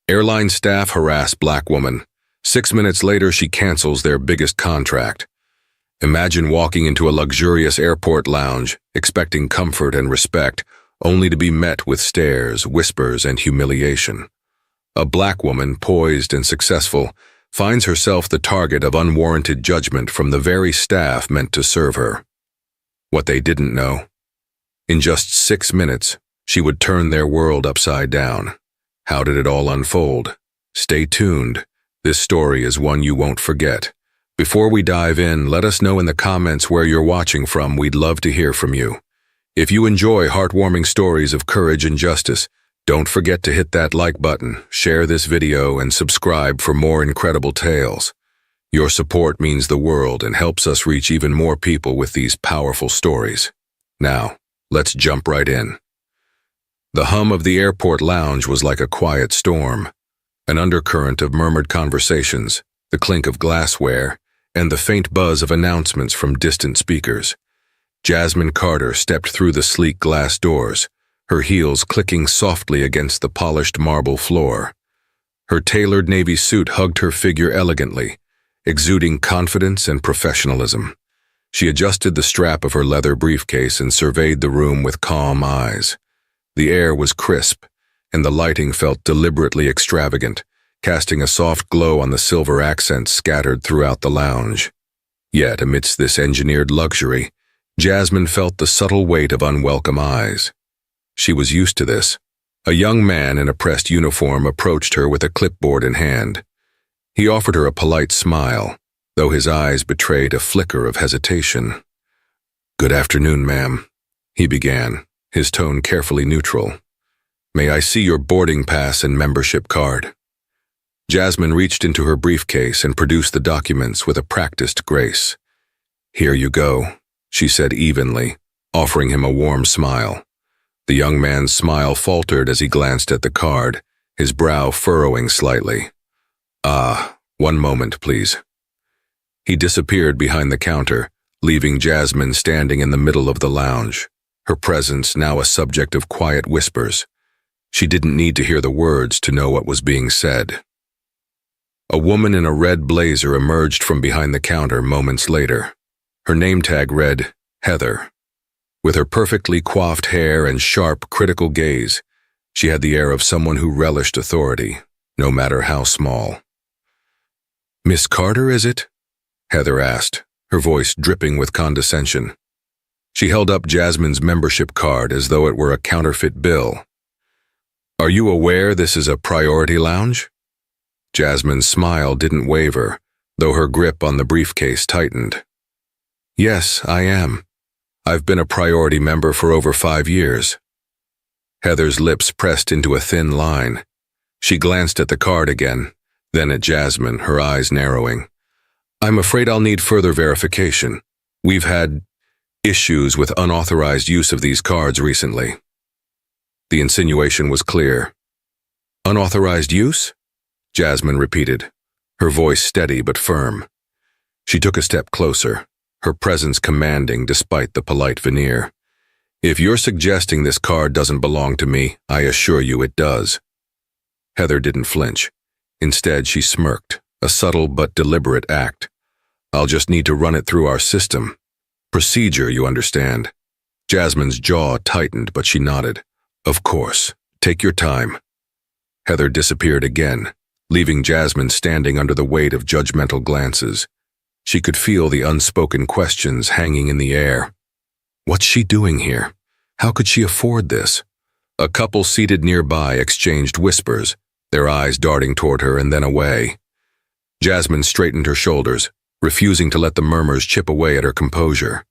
Airline staff harass black woman. 6 minutes later, she cancels their biggest contract. Imagine walking into a luxurious airport lounge, expecting comfort and respect, only to be met with stares, whispers, and humiliation. A black woman, poised and successful, finds herself the target of unwarranted judgment from the very staff meant to serve her. What they didn't know. In just 6 minutes, she would turn their world upside down. How did it all unfold? Stay tuned. This story is one you won't forget. Before we dive in, let us know in the comments where you're watching from. We'd love to hear from you. If you enjoy heartwarming stories of courage and justice, don't forget to hit that like button, share this video, and subscribe for more incredible tales. Your support means the world and helps us reach even more people with these powerful stories. Now, let's jump right in. The hum of the airport lounge was like a quiet storm, an undercurrent of murmured conversations, the clink of glassware, and the faint buzz of announcements from distant speakers. Jasmine Carter stepped through the sleek glass doors, her heels clicking softly against the polished marble floor. Her tailored navy suit hugged her figure elegantly, exuding confidence and professionalism. She adjusted the strap of her leather briefcase and surveyed the room with calm eyes. The air was crisp, and the lighting felt deliberately extravagant, casting a soft glow on the silver accents scattered throughout the lounge. Yet, amidst this engineered luxury, Jasmine felt the subtle weight of unwelcome eyes. She was used to this. A young man in a pressed uniform approached her with a clipboard in hand. He offered her a polite smile, though his eyes betrayed a flicker of hesitation. "Good afternoon, ma'am," he began, his tone carefully neutral. "May I see your boarding pass and membership card?" Jasmine reached into her briefcase and produced the documents with a practiced grace. "Here you go," she said evenly, offering him a warm smile. The young man's smile faltered as he glanced at the card, his brow furrowing slightly. One moment, please." He disappeared behind the counter, leaving Jasmine standing in the middle of the lounge, her presence now a subject of quiet whispers. She didn't need to hear the words to know what was being said. A woman in a red blazer emerged from behind the counter moments later. Her name tag read, Heather. With her perfectly coiffed hair and sharp, critical gaze, she had the air of someone who relished authority, no matter how small. "Miss Carter, is it?" Heather asked, her voice dripping with condescension. She held up Jasmine's membership card as though it were a counterfeit bill. "Are you aware this is a priority lounge?" Jasmine's smile didn't waver, though her grip on the briefcase tightened. "Yes, I am. I've been a priority member for over 5 years." Heather's lips pressed into a thin line. She glanced at the card again, then at Jasmine, her eyes narrowing. "I'm afraid I'll need further verification. We've had issues with unauthorized use of these cards recently." The insinuation was clear. "Unauthorized use?" Jasmine repeated, her voice steady but firm. She took a step closer, her presence commanding despite the polite veneer. "If you're suggesting this card doesn't belong to me, I assure you it does." Heather didn't flinch. Instead, she smirked, a subtle but deliberate act. "I'll just need to run it through our system. Procedure, you understand." Jasmine's jaw tightened, but she nodded. "Of course. Take your time." Heather disappeared again, leaving Jasmine standing under the weight of judgmental glances. She could feel the unspoken questions hanging in the air. What's she doing here? How could she afford this? A couple seated nearby exchanged whispers, their eyes darting toward her and then away. Jasmine straightened her shoulders, refusing to let the murmurs chip away at her composure.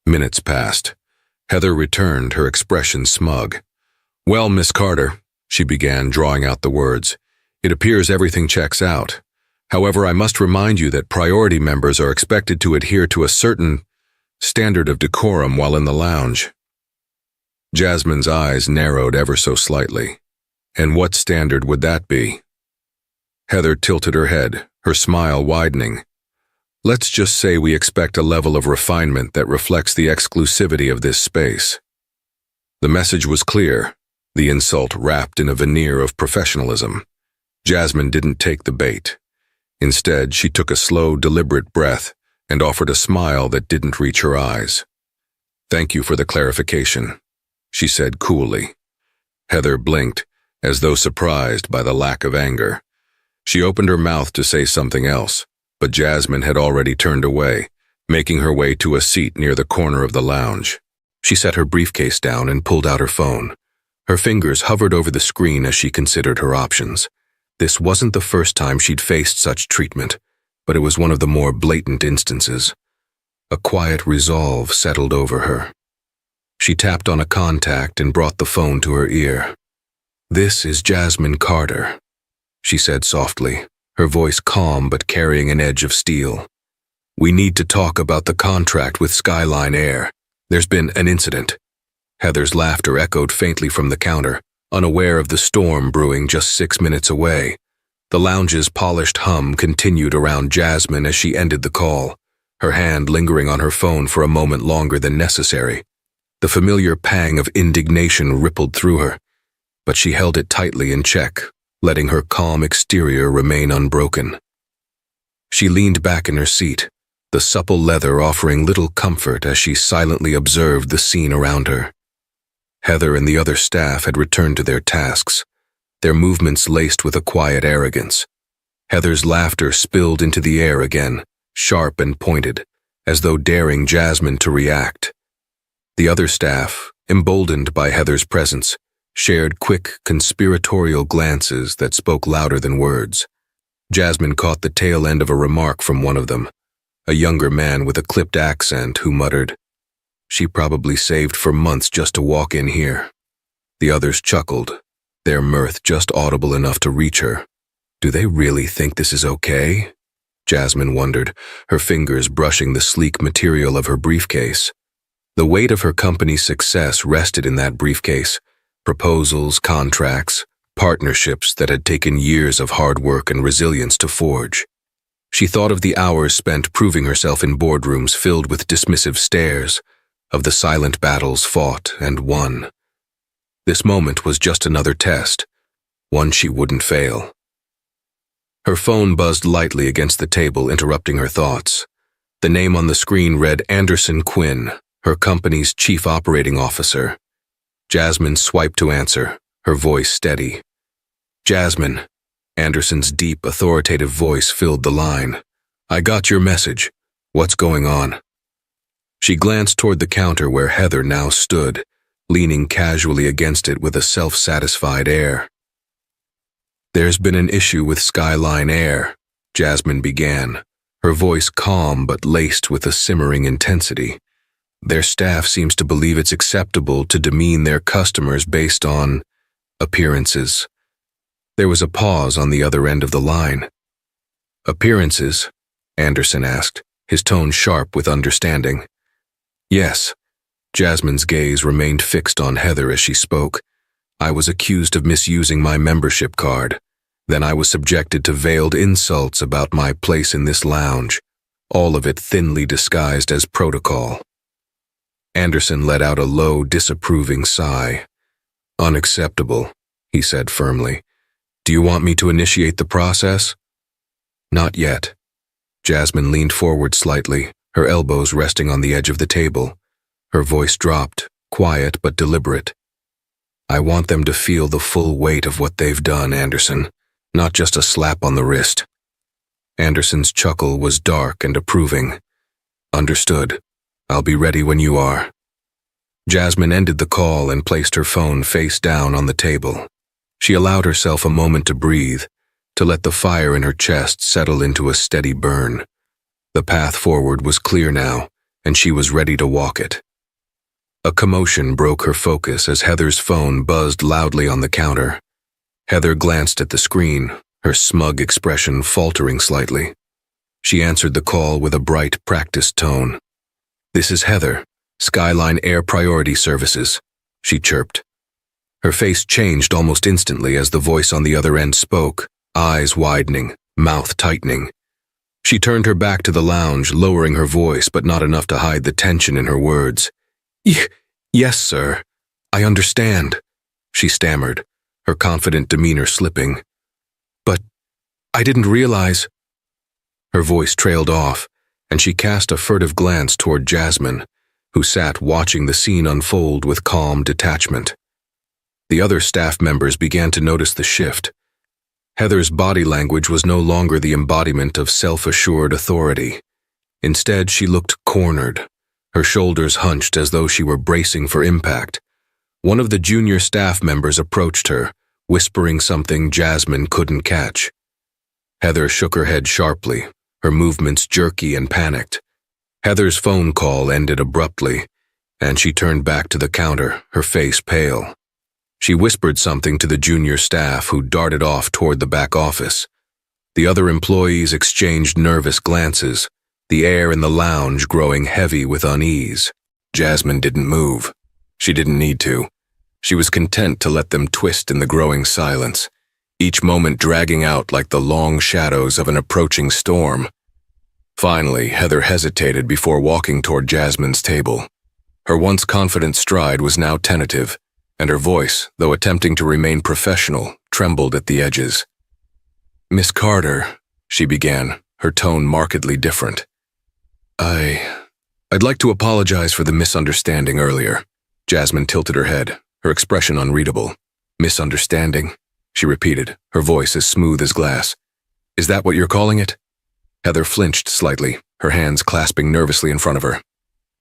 Minutes passed. Heather returned, her expression smug. "Well, Miss Carter," she began, drawing out the words, "it appears everything checks out. However, I must remind you that priority members are expected to adhere to a certain standard of decorum while in the lounge." Jasmine's eyes narrowed ever so slightly. And what standard would that be? Heather tilted her head, her smile widening. "Let's just say we expect a level of refinement that reflects the exclusivity of this space." The message was clear, the insult wrapped in a veneer of professionalism. Jasmine didn't take the bait. Instead, she took a slow, deliberate breath and offered a smile that didn't reach her eyes. "Thank you for the clarification," she said coolly. Heather blinked, as though surprised by the lack of anger. She opened her mouth to say something else, but Jasmine had already turned away, making her way to a seat near the corner of the lounge. She set her briefcase down and pulled out her phone. Her fingers hovered over the screen as she considered her options. This wasn't the first time she'd faced such treatment, but it was one of the more blatant instances. A quiet resolve settled over her. She tapped on a contact and brought the phone to her ear. "This is Jasmine Carter," she said softly, her voice calm but carrying an edge of steel. "We need to talk about the contract with Skyline Air. There's been an incident." Heather's laughter echoed faintly from the counter, unaware of the storm brewing just 6 minutes away. The lounge's polished hum continued around Jasmine as she ended the call, her hand lingering on her phone for a moment longer than necessary. The familiar pang of indignation rippled through her, but she held it tightly in check, letting her calm exterior remain unbroken. She leaned back in her seat, the supple leather offering little comfort as she silently observed the scene around her. Heather and the other staff had returned to their tasks, their movements laced with a quiet arrogance. Heather's laughter spilled into the air again, sharp and pointed, as though daring Jasmine to react. The other staff, emboldened by Heather's presence, shared quick, conspiratorial glances that spoke louder than words. Jasmine caught the tail end of a remark from one of them, a younger man with a clipped accent who muttered, "She probably saved for months just to walk in here." The others chuckled, their mirth just audible enough to reach her. "Do they really think this is okay?" Jasmine wondered, her fingers brushing the sleek material of her briefcase. The weight of her company's success rested in that briefcase. Proposals, contracts, partnerships that had taken years of hard work and resilience to forge. She thought of the hours spent proving herself in boardrooms filled with dismissive stares, of the silent battles fought and won. This moment was just another test, one she wouldn't fail. Her phone buzzed lightly against the table, interrupting her thoughts. The name on the screen read Anderson Quinn, her company's chief operating officer. Jasmine swiped to answer, her voice steady. "Jasmine," Anderson's deep, authoritative voice filled the line. "I got your message. What's going on?" She glanced toward the counter where Heather now stood, leaning casually against it with a self-satisfied air. "There's been an issue with Skyline Air," Jasmine began, her voice calm but laced with a simmering intensity. "Their staff seems to believe it's acceptable to demean their customers based on appearances." There was a pause on the other end of the line. "Appearances?" Anderson asked, his tone sharp with understanding. "Yes." Jasmine's gaze remained fixed on Heather as she spoke. "I was accused of misusing my membership card. Then I was subjected to veiled insults about my place in this lounge, all of it thinly disguised as protocol." Anderson let out a low, disapproving sigh. "Unacceptable," he said firmly. "Do you want me to initiate the process?" "Not yet." Jasmine leaned forward slightly, her elbows resting on the edge of the table. Her voice dropped, quiet but deliberate. "I want them to feel the full weight of what they've done, Anderson, not just a slap on the wrist." Anderson's chuckle was dark and approving. "Understood. I'll be ready when you are." Jasmine ended the call and placed her phone face down on the table. She allowed herself a moment to breathe, to let the fire in her chest settle into a steady burn. The path forward was clear now, and she was ready to walk it. A commotion broke her focus as Heather's phone buzzed loudly on the counter. Heather glanced at the screen, her smug expression faltering slightly. She answered the call with a bright, practiced tone. "This is Heather, Skyline Air Priority Services," she chirped. Her face changed almost instantly as the voice on the other end spoke, eyes widening, mouth tightening. She turned her back to the lounge, lowering her voice but not enough to hide the tension in her words. Yes, sir. I understand," she stammered, her confident demeanor slipping. "But I didn't realize. Her voice trailed off, and she cast a furtive glance toward Jasmine, who sat watching the scene unfold with calm detachment. The other staff members began to notice the shift. Heather's body language was no longer the embodiment of self-assured authority. Instead, she looked cornered, her shoulders hunched as though she were bracing for impact. One of the junior staff members approached her, whispering something Jasmine couldn't catch. Heather shook her head sharply, her movements jerky and panicked. Heather's phone call ended abruptly, and she turned back to the counter, her face pale. She whispered something to the junior staff, who darted off toward the back office. The other employees exchanged nervous glances, the air in the lounge growing heavy with unease. Jasmine didn't move. She didn't need to. She was content to let them twist in the growing silence, each moment dragging out like the long shadows of an approaching storm. Finally, Heather hesitated before walking toward Jasmine's table. Her once confident stride was now tentative, and her voice, though attempting to remain professional, trembled at the edges. "Miss Carter," she began, her tone markedly different. I'd like to apologize for the misunderstanding earlier." Jasmine tilted her head, her expression unreadable. "Misunderstanding?" she repeated, her voice as smooth as glass. "Is that what you're calling it?" Heather flinched slightly, her hands clasping nervously in front of her.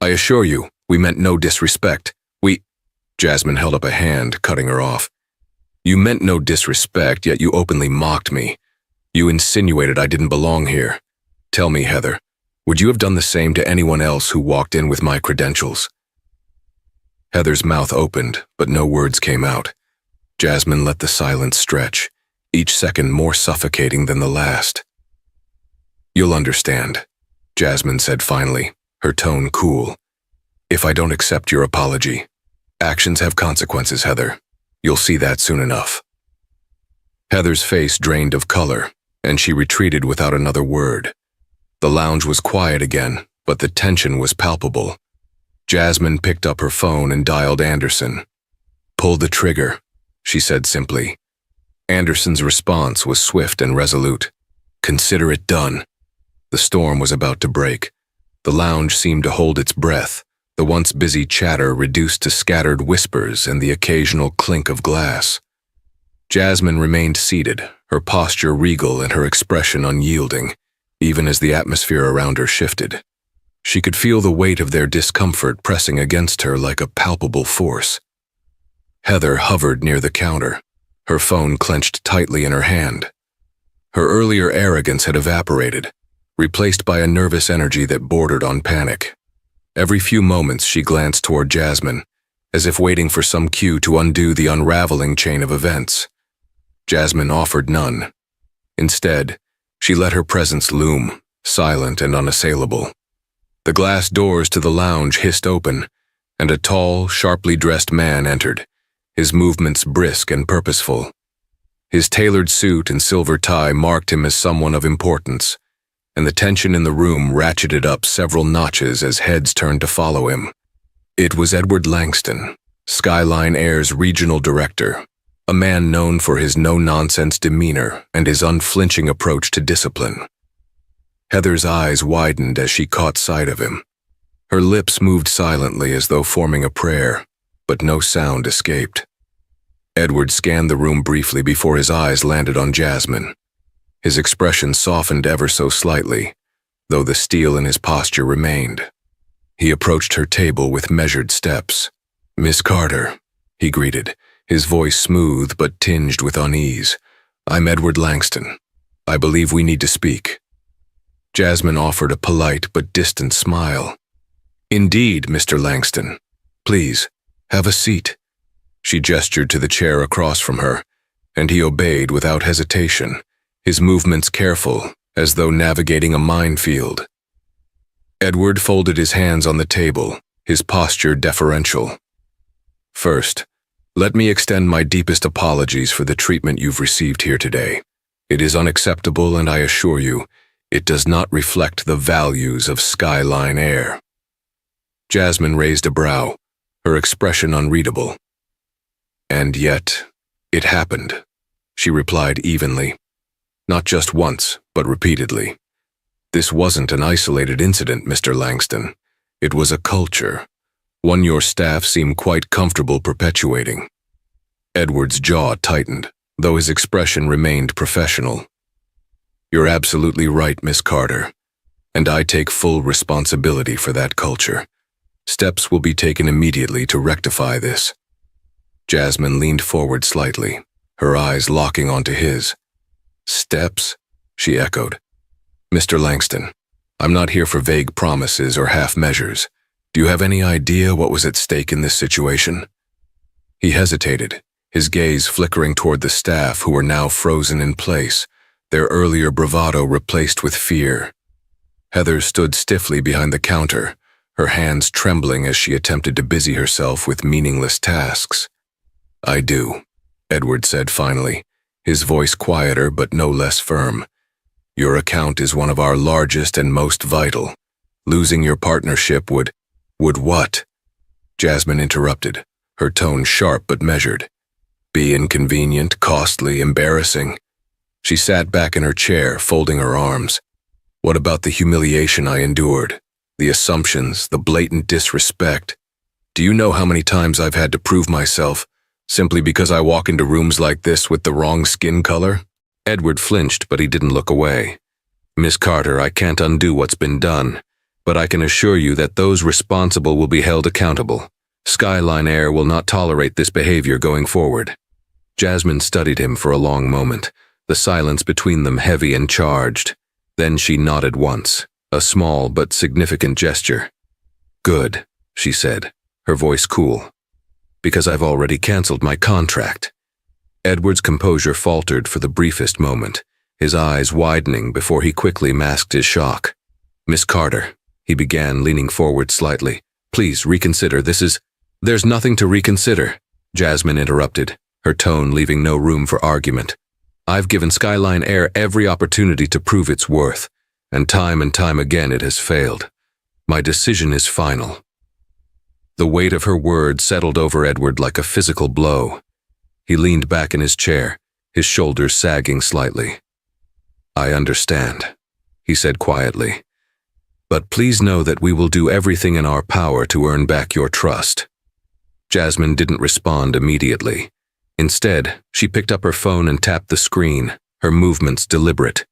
"I assure you, we meant no disrespect. Jasmine held up a hand, cutting her off. "You meant no disrespect, yet you openly mocked me. You insinuated I didn't belong here. Tell me, Heather, would you have done the same to anyone else who walked in with my credentials?" Heather's mouth opened, but no words came out. Jasmine let the silence stretch, each second more suffocating than the last. "You'll understand," Jasmine said finally, her tone cool. "If I don't accept your apology. Actions have consequences, Heather. You'll see that soon enough." Heather's face drained of color, and she retreated without another word. The lounge was quiet again, but the tension was palpable. Jasmine picked up her phone and dialed Anderson. "Pull the trigger," she said simply. Anderson's response was swift and resolute. "Consider it done." The storm was about to break. The lounge seemed to hold its breath, the once busy chatter reduced to scattered whispers and the occasional clink of glass. Jasmine remained seated, her posture regal and her expression unyielding, even as the atmosphere around her shifted. She could feel the weight of their discomfort pressing against her like a palpable force. Heather hovered near the counter, her phone clenched tightly in her hand. Her earlier arrogance had evaporated, replaced by a nervous energy that bordered on panic. Every few moments she glanced toward Jasmine, as if waiting for some cue to undo the unraveling chain of events. Jasmine offered none. Instead, she let her presence loom, silent and unassailable. The glass doors to the lounge hissed open, and a tall, sharply dressed man entered, his movements brisk and purposeful. His tailored suit and silver tie marked him as someone of importance, and the tension in the room ratcheted up several notches as heads turned to follow him. It was Edward Langston, Skyline Air's regional director, a man known for his no-nonsense demeanor and his unflinching approach to discipline. Heather's eyes widened as she caught sight of him. Her lips moved silently as though forming a prayer, but no sound escaped. Edward scanned the room briefly before his eyes landed on Jasmine. His expression softened ever so slightly, though the steel in his posture remained. He approached her table with measured steps. "Miss Carter," he greeted, his voice smooth but tinged with unease. "I'm Edward Langston. I believe we need to speak." Jasmine offered a polite but distant smile. "Indeed, Mr. Langston. Please, have a seat." She gestured to the chair across from her, and he obeyed without hesitation, his movements careful, as though navigating a minefield. Edward folded his hands on the table, his posture deferential. "First, let me extend my deepest apologies for the treatment you've received here today. It is unacceptable, and I assure you, it does not reflect the values of Skyline Air." Jasmine raised a brow, her expression unreadable. "And yet, it happened," she replied evenly. Not just once, but repeatedly. This wasn't an isolated incident, Mr. Langston. It was a culture, one your staff seemed quite comfortable perpetuating. Edward's jaw tightened, though his expression remained professional. You're absolutely right, Miss Carter, and I take full responsibility for that culture. Steps will be taken immediately to rectify this. Jasmine leaned forward slightly, her eyes locking onto his. Steps? She echoed. Mr. Langston, I'm not here for vague promises or half measures. Do you have any idea what was at stake in this situation? He hesitated, his gaze flickering toward the staff who were now frozen in place, their earlier bravado replaced with fear. Heather stood stiffly behind the counter, her hands trembling as she attempted to busy herself with meaningless tasks. I do, Edward said finally, his voice quieter but no less firm. Your account is one of our largest and most vital. Losing your partnership would what? Jasmine interrupted, her tone sharp but measured. Be inconvenient, costly, embarrassing. She sat back in her chair, folding her arms. What about the humiliation I endured? The assumptions, the blatant disrespect? Do you know how many times I've had to prove myself, simply because I walk into rooms like this with the wrong skin color? Edward flinched, but he didn't look away. Miss Carter, I can't undo what's been done, but I can assure you that those responsible will be held accountable. Skyline Air will not tolerate this behavior going forward. Jasmine studied him for a long moment, the silence between them heavy and charged. Then she nodded once, a small but significant gesture. Good, she said, her voice cool. Because I've already canceled my contract. Edward's composure faltered for the briefest moment, his eyes widening before he quickly masked his shock. Miss Carter, he began, leaning forward slightly. Please reconsider, There's nothing to reconsider, Jasmine interrupted, her tone leaving no room for argument. I've given Skyline Air every opportunity to prove its worth, and time again it has failed. My decision is final. The weight of her words settled over Edward like a physical blow. He leaned back in his chair, his shoulders sagging slightly. I understand, he said quietly. But please know that we will do everything in our power to earn back your trust. Jasmine didn't respond immediately. Instead, she picked up her phone and tapped the screen, her movements deliberate.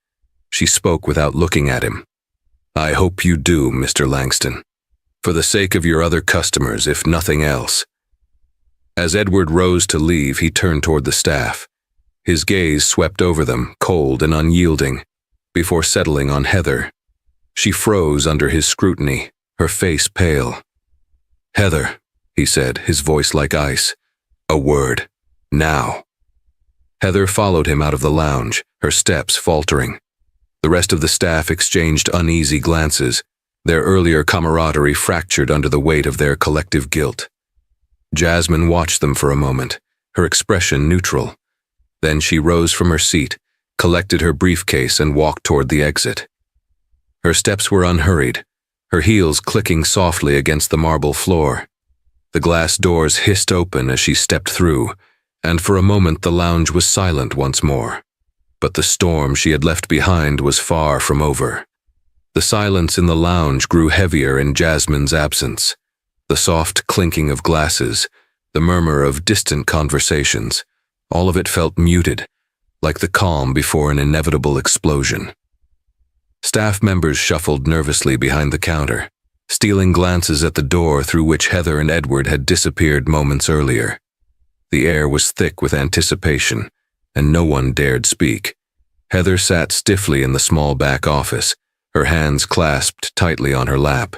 She spoke without looking at him. I hope you do, Mr. Langston. For the sake of your other customers, if nothing else. As Edward rose to leave, he turned toward the staff. His gaze swept over them, cold and unyielding, before settling on Heather. She froze under his scrutiny, her face pale. Heather, he said, his voice like ice. A word. Now. Heather followed him out of the lounge, her steps faltering. The rest of the staff exchanged uneasy glances, their earlier camaraderie fractured under the weight of their collective guilt. Jasmine watched them for a moment, her expression neutral. Then she rose from her seat, collected her briefcase and walked toward the exit. Her steps were unhurried, her heels clicking softly against the marble floor. The glass doors hissed open as she stepped through, and for a moment the lounge was silent once more. But the storm she had left behind was far from over. The silence in the lounge grew heavier in Jasmine's absence. The soft clinking of glasses, the murmur of distant conversations, all of it felt muted, like the calm before an inevitable explosion. Staff members shuffled nervously behind the counter, stealing glances at the door through which Heather and Edward had disappeared moments earlier. The air was thick with anticipation, and no one dared speak. Heather sat stiffly in the small back office, her hands clasped tightly on her lap.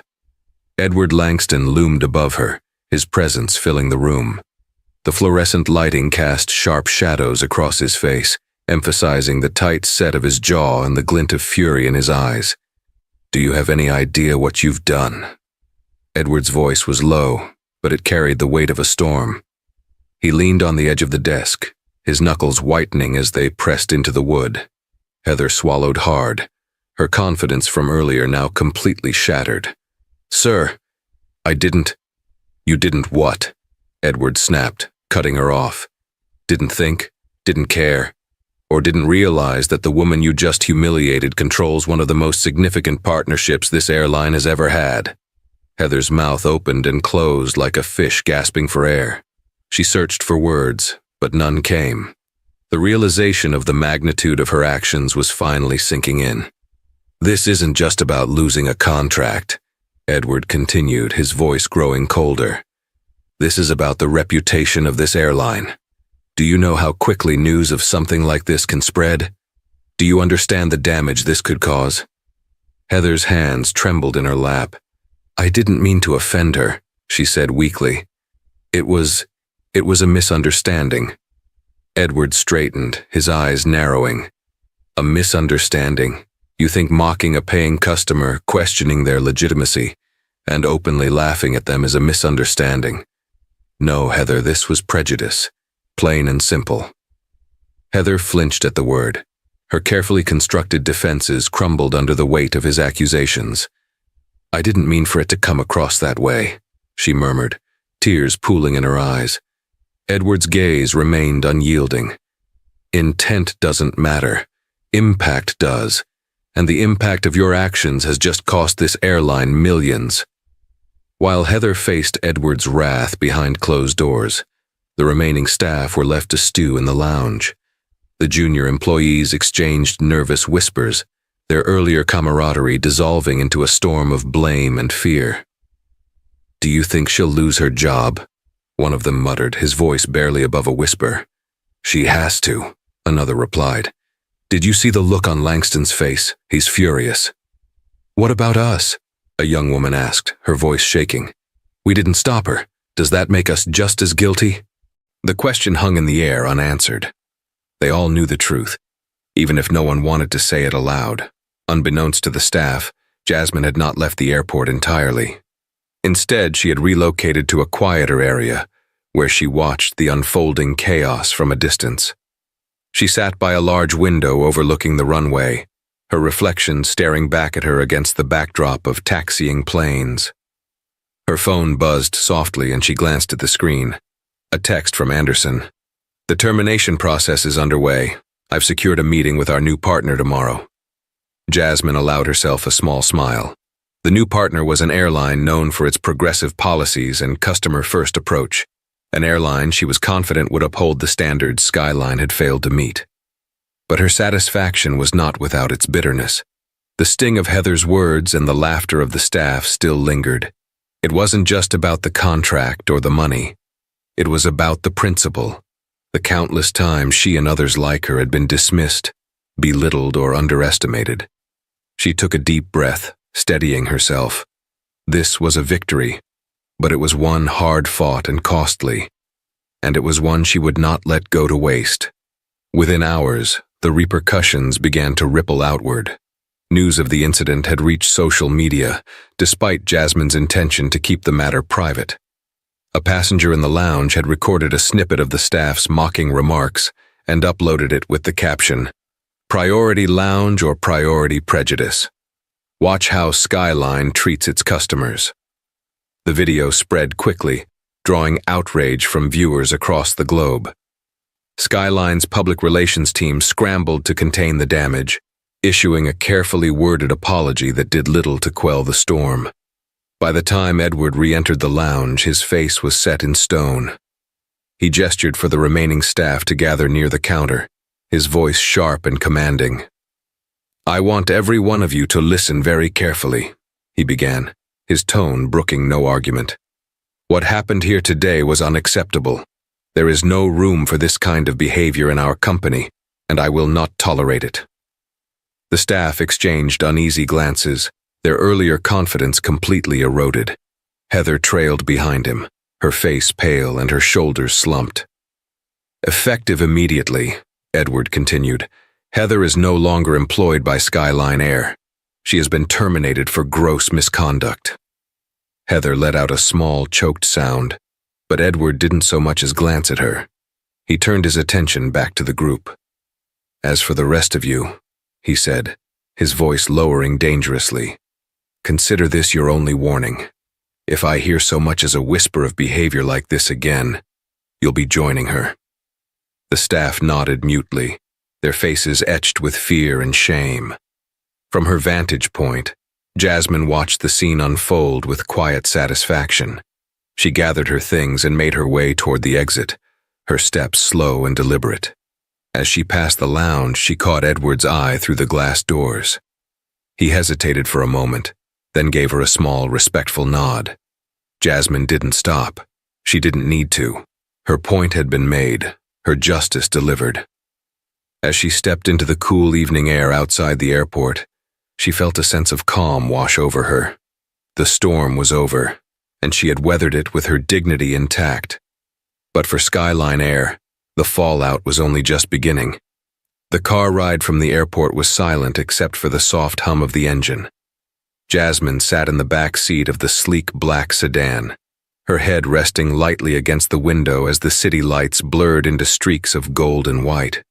Edward Langston loomed above her, his presence filling the room. The fluorescent lighting cast sharp shadows across his face, emphasizing the tight set of his jaw and the glint of fury in his eyes. Do you have any idea what you've done? Edward's voice was low, but it carried the weight of a storm. He leaned on the edge of the desk, his knuckles whitening as they pressed into the wood. Heather swallowed hard, her confidence from earlier now completely shattered. Sir, I didn't. You didn't what? Edward snapped, cutting her off. Didn't think, didn't care, or didn't realize that the woman you just humiliated controls one of the most significant partnerships this airline has ever had. Heather's mouth opened and closed like a fish gasping for air. She searched for words, but none came. The realization of the magnitude of her actions was finally sinking in. "This isn't just about losing a contract," Edward continued, his voice growing colder. "This is about the reputation of this airline. Do you know how quickly news of something like this can spread? Do you understand the damage this could cause?" Heather's hands trembled in her lap. "I didn't mean to offend her," she said weakly. It was a misunderstanding." Edward straightened, his eyes narrowing. "A misunderstanding? You think mocking a paying customer, questioning their legitimacy, and openly laughing at them is a misunderstanding? No, Heather, this was prejudice. Plain and simple." Heather flinched at the word. Her carefully constructed defenses crumbled under the weight of his accusations. "I didn't mean for it to come across that way," she murmured, tears pooling in her eyes. Edward's gaze remained unyielding. "Intent doesn't matter. Impact does. And the impact of your actions has just cost this airline millions." While Heather faced Edward's wrath behind closed doors, the remaining staff were left to stew in the lounge. The junior employees exchanged nervous whispers, their earlier camaraderie dissolving into a storm of blame and fear. "Do you think she'll lose her job?" one of them muttered, his voice barely above a whisper. "She has to," another replied. "Did you see the look on Langston's face? He's furious." "What about us?" a young woman asked, her voice shaking. "We didn't stop her. Does that make us just as guilty?" The question hung in the air unanswered. They all knew the truth, even if no one wanted to say it aloud. Unbeknownst to the staff, Jasmine had not left the airport entirely. Instead, she had relocated to a quieter area, where she watched the unfolding chaos from a distance. She sat by a large window overlooking the runway, her reflection staring back at her against the backdrop of taxiing planes. Her phone buzzed softly and she glanced at the screen. A text from Anderson. "The termination process is underway. I've secured a meeting with our new partner tomorrow." Jasmine allowed herself a small smile. The new partner was an airline known for its progressive policies and customer-first approach, an airline she was confident would uphold the standards Skyline had failed to meet. But her satisfaction was not without its bitterness. The sting of Heather's words and the laughter of the staff still lingered. It wasn't just about the contract or the money. It was about the principle, the countless times she and others like her had been dismissed, belittled, or underestimated. She took a deep breath, steadying herself. This was a victory, but it was one hard-fought and costly, and it was one she would not let go to waste. Within hours, the repercussions began to ripple outward. News of the incident had reached social media, despite Jasmine's intention to keep the matter private. A passenger in the lounge had recorded a snippet of the staff's mocking remarks and uploaded it with the caption, "Priority Lounge or Priority Prejudice. Watch how Skyline treats its customers." The video spread quickly, drawing outrage from viewers across the globe. Skyline's public relations team scrambled to contain the damage, issuing a carefully worded apology that did little to quell the storm. By the time Edward re-entered the lounge, his face was set in stone. He gestured for the remaining staff to gather near the counter, his voice sharp and commanding. "I want every one of you to listen very carefully," he began, his tone brooking no argument. "What happened here today was unacceptable. There is no room for this kind of behavior in our company, and I will not tolerate it." The staff exchanged uneasy glances, their earlier confidence completely eroded. Heather trailed behind him, her face pale and her shoulders slumped. "Effective immediately," Edward continued, "Heather is no longer employed by Skyline Air. She has been terminated for gross misconduct." Heather let out a small, choked sound, but Edward didn't so much as glance at her. He turned his attention back to the group. "As for the rest of you," he said, his voice lowering dangerously, "consider this your only warning. If I hear so much as a whisper of behavior like this again, you'll be joining her." The staff nodded mutely, their faces etched with fear and shame. From her vantage point, Jasmine watched the scene unfold with quiet satisfaction. She gathered her things and made her way toward the exit, her steps slow and deliberate. As she passed the lounge, she caught Edward's eye through the glass doors. He hesitated for a moment, then gave her a small, respectful nod. Jasmine didn't stop. She didn't need to. Her point had been made, her justice delivered. As she stepped into the cool evening air outside the airport, she felt a sense of calm wash over her. The storm was over, and she had weathered it with her dignity intact. But for Skyline Air, the fallout was only just beginning. The car ride from the airport was silent except for the soft hum of the engine. Jasmine sat in the back seat of the sleek black sedan, her head resting lightly against the window as the city lights blurred into streaks of gold and white.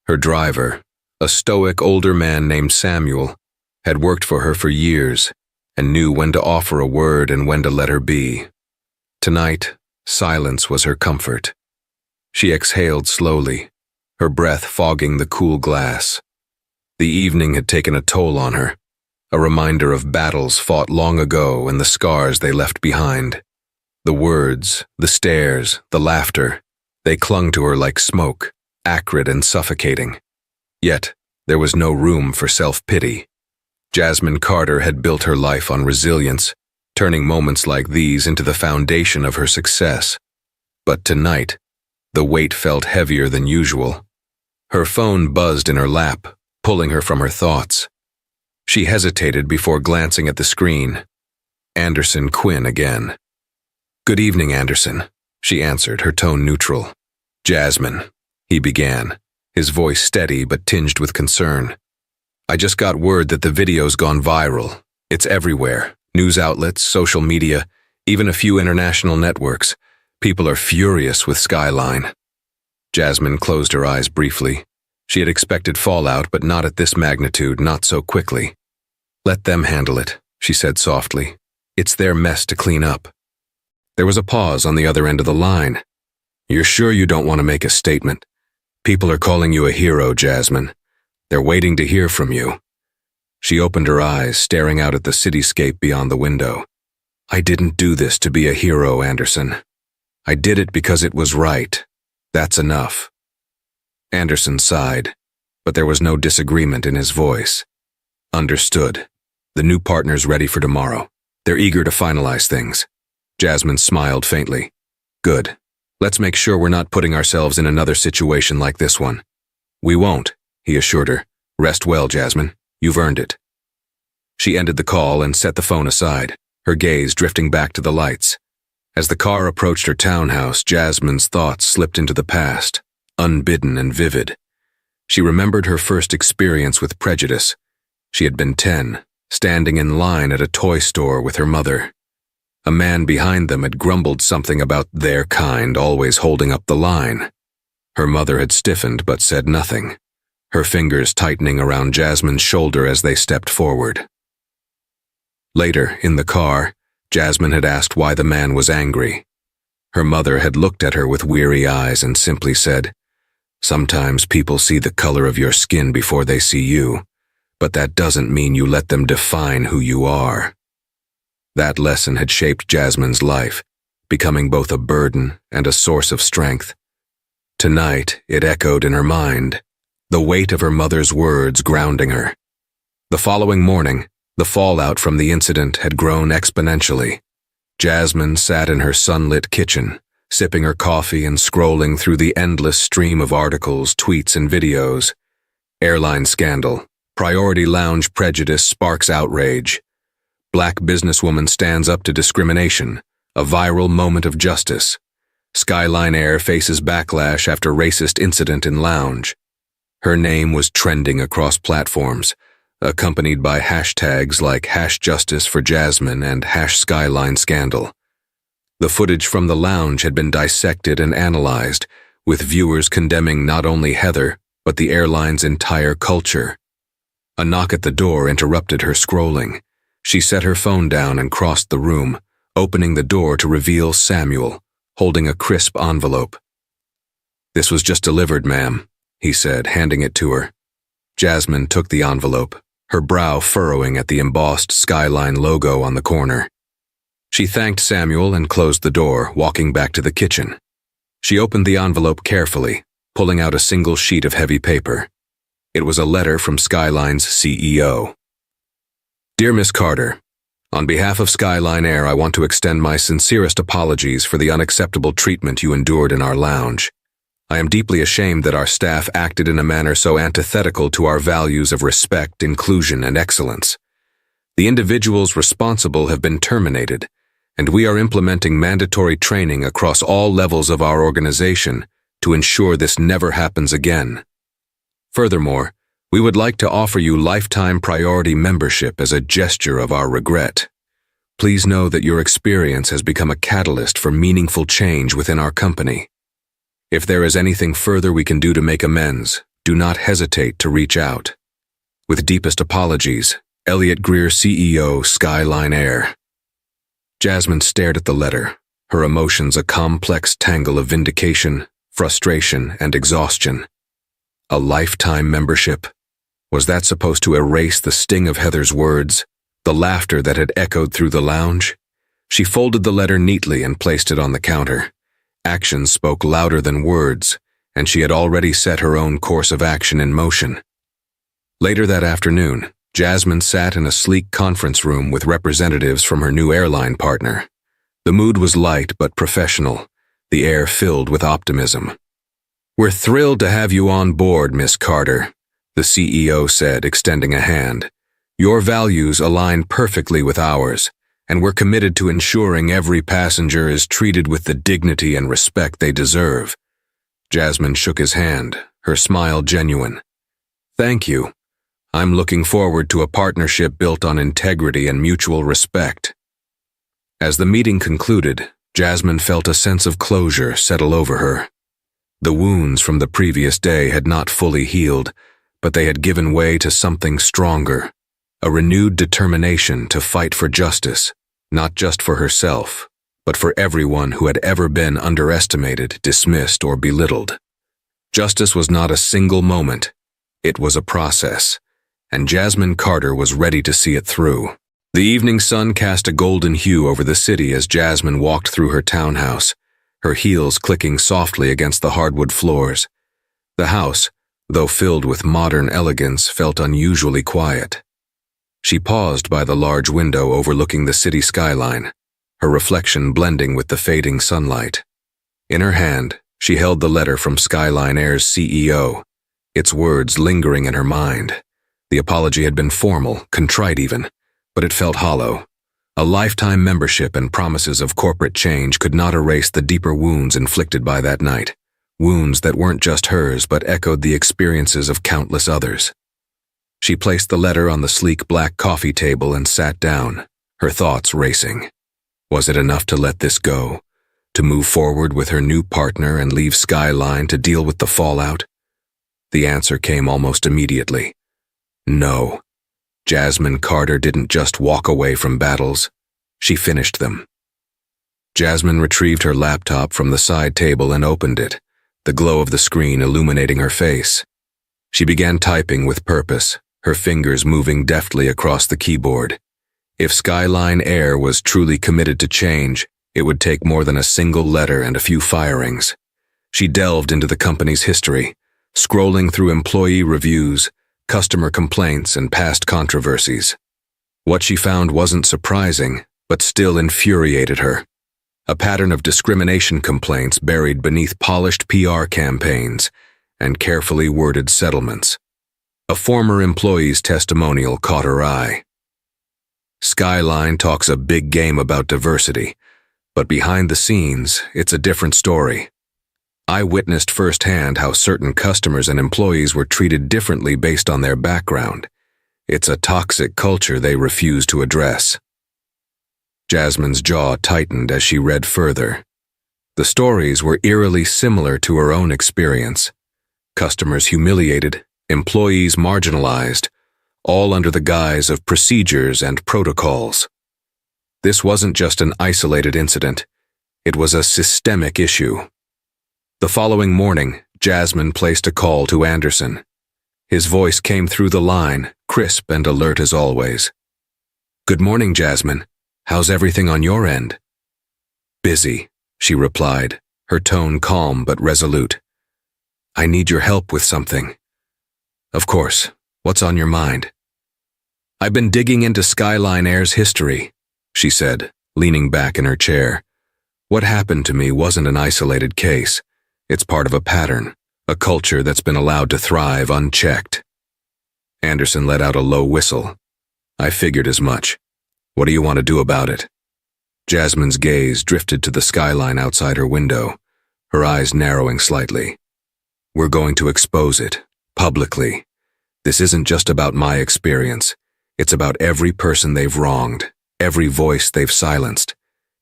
Her driver, a stoic older man named Samuel, had worked for her for years and knew when to offer a word and when to let her be. Tonight, silence was her comfort. She exhaled slowly, her breath fogging the cool glass. The evening had taken a toll on her, a reminder of battles fought long ago and the scars they left behind. The words, the stares, the laughter, they clung to her like smoke, acrid and suffocating. Yet, there was no room for self-pity. Jasmine Carter had built her life on resilience, turning moments like these into the foundation of her success. But tonight, the weight felt heavier than usual. Her phone buzzed in her lap, pulling her from her thoughts. She hesitated before glancing at the screen. Anderson Quinn again. "Good evening, Anderson," she answered, her tone neutral. "Jasmine," he began, his voice steady but tinged with concern. "I just got word that the video's gone viral. It's everywhere. News outlets, social media, even a few international networks. People are furious with Skyline." Jasmine closed her eyes briefly. She had expected fallout, but not at this magnitude, not so quickly. "Let them handle it," she said softly. "It's their mess to clean up." There was a pause on the other end of the line. "You're sure you don't want to make a statement? People are calling you a hero, Jasmine. They're waiting to hear from you." She opened her eyes, staring out at the cityscape beyond the window. "I didn't do this to be a hero, Anderson. I did it because it was right. That's enough." Anderson sighed, but there was no disagreement in his voice. "Understood. The new partner's ready for tomorrow. They're eager to finalize things." Jasmine smiled faintly. "Good. Let's make sure we're not putting ourselves in another situation like this one." "We won't," he assured her. "Rest well, Jasmine. You've earned it." She ended the call and set the phone aside, her gaze drifting back to the lights. As the car approached her townhouse, Jasmine's thoughts slipped into the past, unbidden and vivid. She remembered her first experience with prejudice. She had been 10, standing in line at a toy store with her mother. A man behind them had grumbled something about their kind always holding up the line. Her mother had stiffened but said nothing, her fingers tightening around Jasmine's shoulder as they stepped forward. Later, in the car, Jasmine had asked why the man was angry. Her mother had looked at her with weary eyes and simply said, "Sometimes people see the color of your skin before they see you, but that doesn't mean you let them define who you are." That lesson had shaped Jasmine's life, becoming both a burden and a source of strength. Tonight, it echoed in her mind, the weight of her mother's words grounding her. The following morning, the fallout from the incident had grown exponentially. Jasmine sat in her sunlit kitchen, sipping her coffee and scrolling through the endless stream of articles, tweets, and videos. Airline scandal. Priority lounge prejudice sparks outrage. Black businesswoman stands up to discrimination. A viral moment of justice. Skyline Air faces backlash after racist incident in lounge. Her name was trending across platforms, accompanied by hashtags like #JusticeForJasmine and #SkylineScandal. The footage from the lounge had been dissected and analyzed, with viewers condemning not only Heather, but the airline's entire culture. A knock at the door interrupted her scrolling. She set her phone down and crossed the room, opening the door to reveal Samuel, holding a crisp envelope. "This was just delivered, ma'am," he said, handing it to her. Jasmine took the envelope, her brow furrowing at the embossed Skyline logo on the corner. She thanked Samuel and closed the door, walking back to the kitchen. She opened the envelope carefully, pulling out a single sheet of heavy paper. It was a letter from Skyline's CEO. Dear Miss Carter, on behalf of Skyline Air, I want to extend my sincerest apologies for the unacceptable treatment you endured in our lounge. I am deeply ashamed that our staff acted in a manner so antithetical to our values of respect, inclusion, and excellence. The individuals responsible have been terminated, and we are implementing mandatory training across all levels of our organization to ensure this never happens again. Furthermore, we would like to offer you lifetime priority membership as a gesture of our regret. Please know that your experience has become a catalyst for meaningful change within our company. If there is anything further we can do to make amends, do not hesitate to reach out. With deepest apologies, Elliot Greer, CEO, Skyline Air. Jasmine stared at the letter, her emotions a complex tangle of vindication, frustration, and exhaustion. A lifetime membership? Was that supposed to erase the sting of Heather's words, the laughter that had echoed through the lounge? She folded the letter neatly and placed it on the counter. Actions spoke louder than words, and she had already set her own course of action in motion. Later that afternoon, Jasmine sat in a sleek conference room with representatives from her new airline partner. The mood was light but professional, the air filled with optimism. "We're thrilled to have you on board, Miss Carter," the CEO said, extending a hand. "Your values align perfectly with ours, and we're committed to ensuring every passenger is treated with the dignity and respect they deserve." Jasmine shook his hand, her smile genuine. "Thank you. I'm looking forward to a partnership built on integrity and mutual respect." As the meeting concluded, Jasmine felt a sense of closure settle over her. The wounds from the previous day had not fully healed, but they had given way to something stronger, a renewed determination to fight for justice, not just for herself, but for everyone who had ever been underestimated, dismissed, or belittled. Justice was not a single moment, it was a process, and Jasmine Carter was ready to see it through. The evening sun cast a golden hue over the city as Jasmine walked through her townhouse, her heels clicking softly against the hardwood floors. The house, though filled with modern elegance, felt unusually quiet. She paused by the large window overlooking the city skyline, her reflection blending with the fading sunlight. In her hand, she held the letter from Skyline Air's CEO, its words lingering in her mind. The apology had been formal, contrite even, but it felt hollow. A lifetime membership and promises of corporate change could not erase the deeper wounds inflicted by that night, wounds that weren't just hers but echoed the experiences of countless others. She placed the letter on the sleek black coffee table and sat down, her thoughts racing. Was it enough to let this go? To move forward with her new partner and leave Skyline to deal with the fallout? The answer came almost immediately. No. Jasmine Carter didn't just walk away from battles, she finished them. Jasmine retrieved her laptop from the side table and opened it, the glow of the screen illuminating her face. She began typing with purpose, her fingers moving deftly across the keyboard. If Skyline Air was truly committed to change, it would take more than a single letter and a few firings. She delved into the company's history, scrolling through employee reviews, customer complaints, and past controversies. What she found wasn't surprising, but still infuriated her. A pattern of discrimination complaints buried beneath polished PR campaigns and carefully worded settlements. A former employee's testimonial caught her eye. Skyline talks a big game about diversity, but behind the scenes, it's a different story. I witnessed firsthand how certain customers and employees were treated differently based on their background. It's a toxic culture they refuse to address. Jasmine's jaw tightened as she read further. The stories were eerily similar to her own experience. Customers humiliated, employees marginalized, all under the guise of procedures and protocols. This wasn't just an isolated incident. It was a systemic issue. The following morning, Jasmine placed a call to Anderson. His voice came through the line, crisp and alert as always. "Good morning, Jasmine. How's everything on your end?" "Busy," she replied, her tone calm but resolute. "I need your help with something." "Of course. What's on your mind?" "I've been digging into Skyline Air's history," she said, leaning back in her chair. "What happened to me wasn't an isolated case. It's part of a pattern, a culture that's been allowed to thrive unchecked." Anderson let out a low whistle. "I figured as much. What do you want to do about it?" Jasmine's gaze drifted to the skyline outside her window, her eyes narrowing slightly. "We're going to expose it, publicly. This isn't just about my experience. It's about every person they've wronged, every voice they've silenced.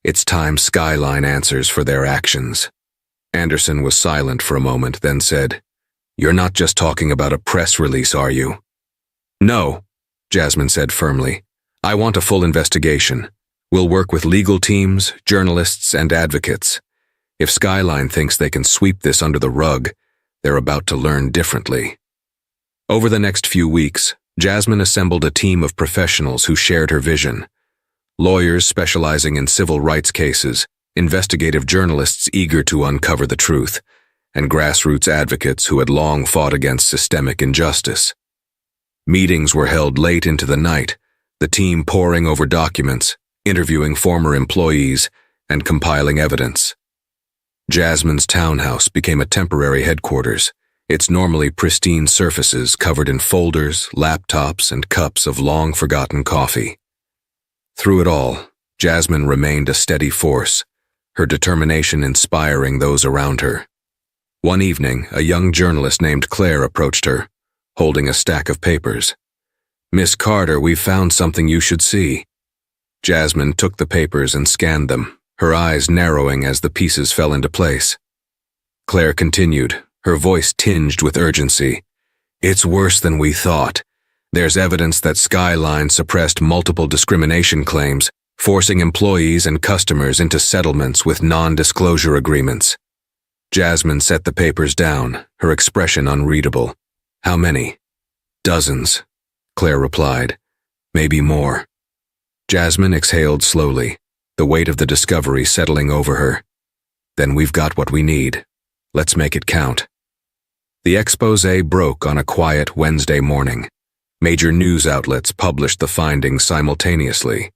It's time Skyline answers for their actions." Anderson was silent for a moment, then said, "You're not just talking about a press release, are you?" "No," Jasmine said firmly. "I want a full investigation. We'll work with legal teams, journalists, and advocates. If Skyline thinks they can sweep this under the rug, they're about to learn differently." Over the next few weeks, Jasmine assembled a team of professionals who shared her vision. Lawyers specializing in civil rights cases, investigative journalists eager to uncover the truth, and grassroots advocates who had long fought against systemic injustice. Meetings were held late into the night, the team poring over documents, interviewing former employees, and compiling evidence. Jasmine's townhouse became a temporary headquarters, its normally pristine surfaces covered in folders, laptops, and cups of long-forgotten coffee. Through it all, Jasmine remained a steady force, her determination inspiring those around her. One evening, a young journalist named Claire approached her, holding a stack of papers. "Miss Carter, we've found something you should see." Jasmine took the papers and scanned them, her eyes narrowing as the pieces fell into place. Claire continued, her voice tinged with urgency. "It's worse than we thought. There's evidence that Skyline suppressed multiple discrimination claims, forcing employees and customers into settlements with non-disclosure agreements." Jasmine set the papers down, her expression unreadable. "How many?" "Dozens," Claire replied. "Maybe more." Jasmine exhaled slowly, the weight of the discovery settling over her. "Then we've got what we need. Let's make it count." The exposé broke on a quiet Wednesday morning. Major news outlets published the findings simultaneously,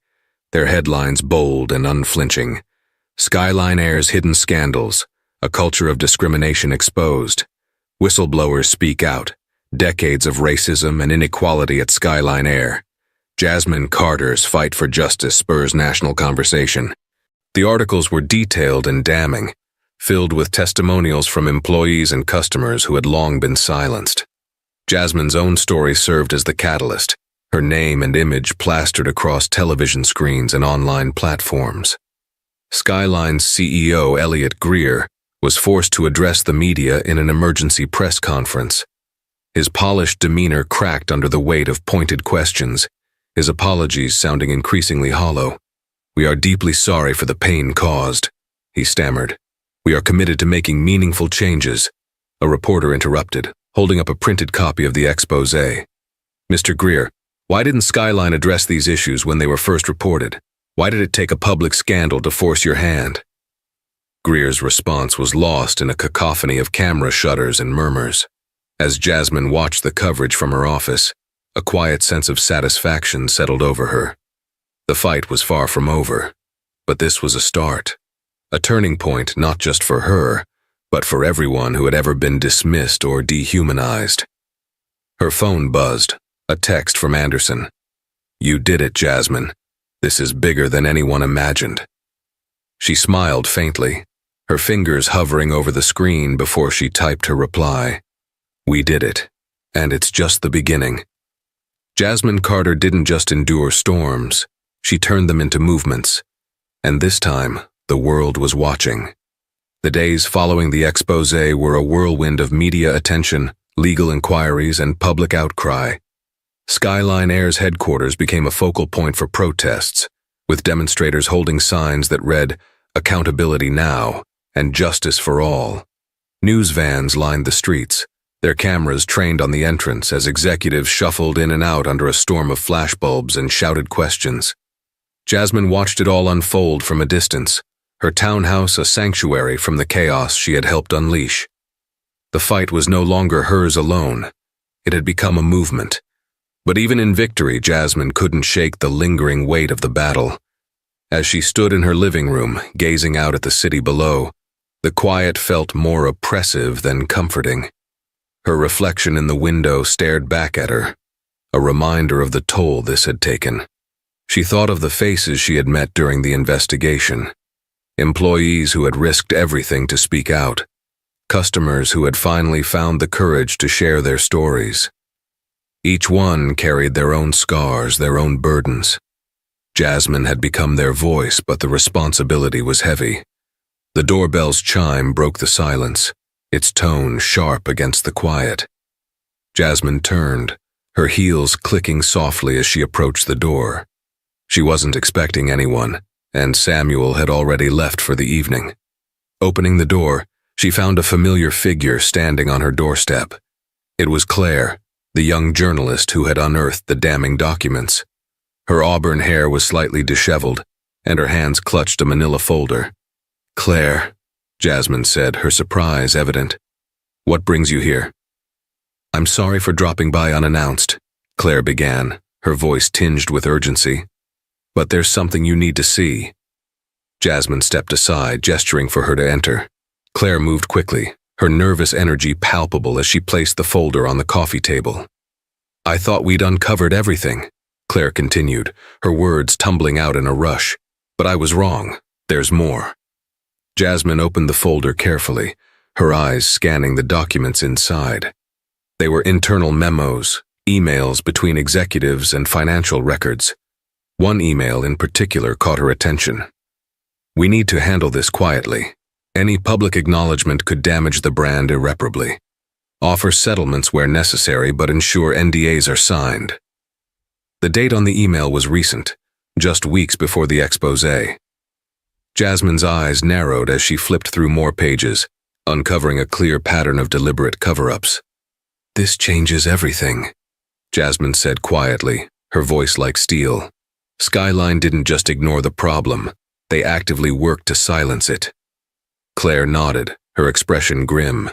their headlines bold and unflinching. Skyline Air's hidden scandals, a culture of discrimination exposed. Whistleblowers speak out, decades of racism and inequality at Skyline Air. Jasmine Carter's fight for justice spurs national conversation. The articles were detailed and damning, filled with testimonials from employees and customers who had long been silenced. Jasmine's own story served as the catalyst, her name and image plastered across television screens and online platforms. Skyline's CEO, Elliot Greer, was forced to address the media in an emergency press conference. His polished demeanor cracked under the weight of pointed questions, his apologies sounding increasingly hollow. "We are deeply sorry for the pain caused," he stammered. "We are committed to making meaningful changes." A reporter interrupted, holding up a printed copy of the exposé. "Mr. Greer, why didn't Skyline address these issues when they were first reported? Why did it take a public scandal to force your hand?" Greer's response was lost in a cacophony of camera shutters and murmurs. As Jasmine watched the coverage from her office, a quiet sense of satisfaction settled over her. The fight was far from over, but this was a start, a turning point not just for her, but for everyone who had ever been dismissed or dehumanized. Her phone buzzed, a text from Anderson. "You did it, Jasmine. This is bigger than anyone imagined." She smiled faintly, her fingers hovering over the screen before she typed her reply. "We did it, and it's just the beginning." Jasmine Carter didn't just endure storms, she turned them into movements. And this time, the world was watching. The days following the exposé were a whirlwind of media attention, legal inquiries, and public outcry. Skyline Air's headquarters became a focal point for protests, with demonstrators holding signs that read, "Accountability now," and "Justice for all." News vans lined the streets, their cameras trained on the entrance as executives shuffled in and out under a storm of flashbulbs and shouted questions. Jasmine watched it all unfold from a distance, her townhouse a sanctuary from the chaos she had helped unleash. The fight was no longer hers alone. It had become a movement. But even in victory, Jasmine couldn't shake the lingering weight of the battle. As she stood in her living room, gazing out at the city below, the quiet felt more oppressive than comforting. Her reflection in the window stared back at her, a reminder of the toll this had taken. She thought of the faces she had met during the investigation, employees who had risked everything to speak out, customers who had finally found the courage to share their stories. Each one carried their own scars, their own burdens. Jasmine had become their voice, but the responsibility was heavy. The doorbell's chime broke the silence, its tone sharp against the quiet. Jasmine turned, her heels clicking softly as she approached the door. She wasn't expecting anyone, and Samuel had already left for the evening. Opening the door, she found a familiar figure standing on her doorstep. It was Claire, the young journalist who had unearthed the damning documents. Her auburn hair was slightly disheveled, and her hands clutched a manila folder. "Claire," Jasmine said, her surprise evident. "What brings you here?" "I'm sorry for dropping by unannounced," Claire began, her voice tinged with urgency. "But there's something you need to see." Jasmine stepped aside, gesturing for her to enter. Claire moved quickly, her nervous energy palpable as she placed the folder on the coffee table. "I thought we'd uncovered everything," Claire continued, her words tumbling out in a rush. "But I was wrong. There's more." Jasmine opened the folder carefully, her eyes scanning the documents inside. They were internal memos, emails between executives and financial records. One email in particular caught her attention. "We need to handle this quietly. Any public acknowledgement could damage the brand irreparably. Offer settlements where necessary, but ensure NDAs are signed." The date on the email was recent, just weeks before the exposé. Jasmine's eyes narrowed as she flipped through more pages, uncovering a clear pattern of deliberate cover-ups. "This changes everything," Jasmine said quietly, her voice like steel. "Skyline didn't just ignore the problem, they actively worked to silence it." Claire nodded, her expression grim.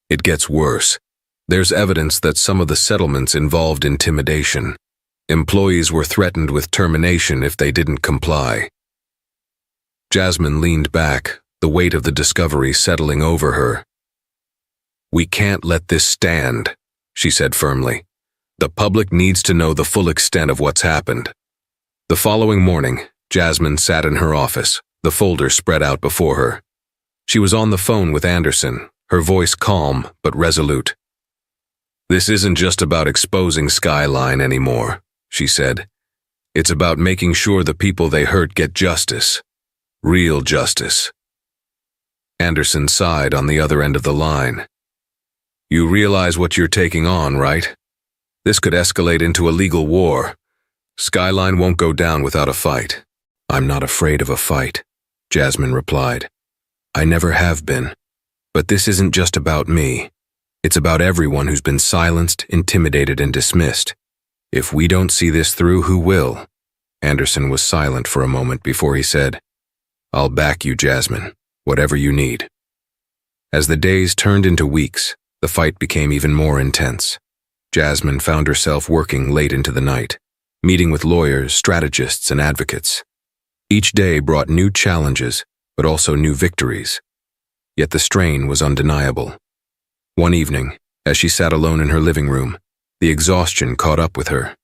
"It gets worse. There's evidence that some of the settlements involved intimidation. Employees were threatened with termination if they didn't comply." Jasmine leaned back, the weight of the discovery settling over her. "We can't let this stand," she said firmly. "The public needs to know the full extent of what's happened." The following morning, Jasmine sat in her office, the folder spread out before her. She was on the phone with Anderson, her voice calm but resolute. "This isn't just about exposing Skyline anymore," she said. "It's about making sure the people they hurt get justice. Real justice." Anderson sighed on the other end of the line. "You realize what you're taking on, right? This could escalate into a legal war. Skyline won't go down without a fight." "I'm not afraid of a fight," Jasmine replied. "I never have been. But this isn't just about me. It's about everyone who's been silenced, intimidated, and dismissed. If we don't see this through, who will?" Anderson was silent for a moment before he said, "I'll back you, Jasmine, whatever you need." As the days turned into weeks, the fight became even more intense. Jasmine found herself working late into the night, meeting with lawyers, strategists, and advocates. Each day brought new challenges, but also new victories. Yet the strain was undeniable. One evening, as she sat alone in her living room, the exhaustion caught up with her.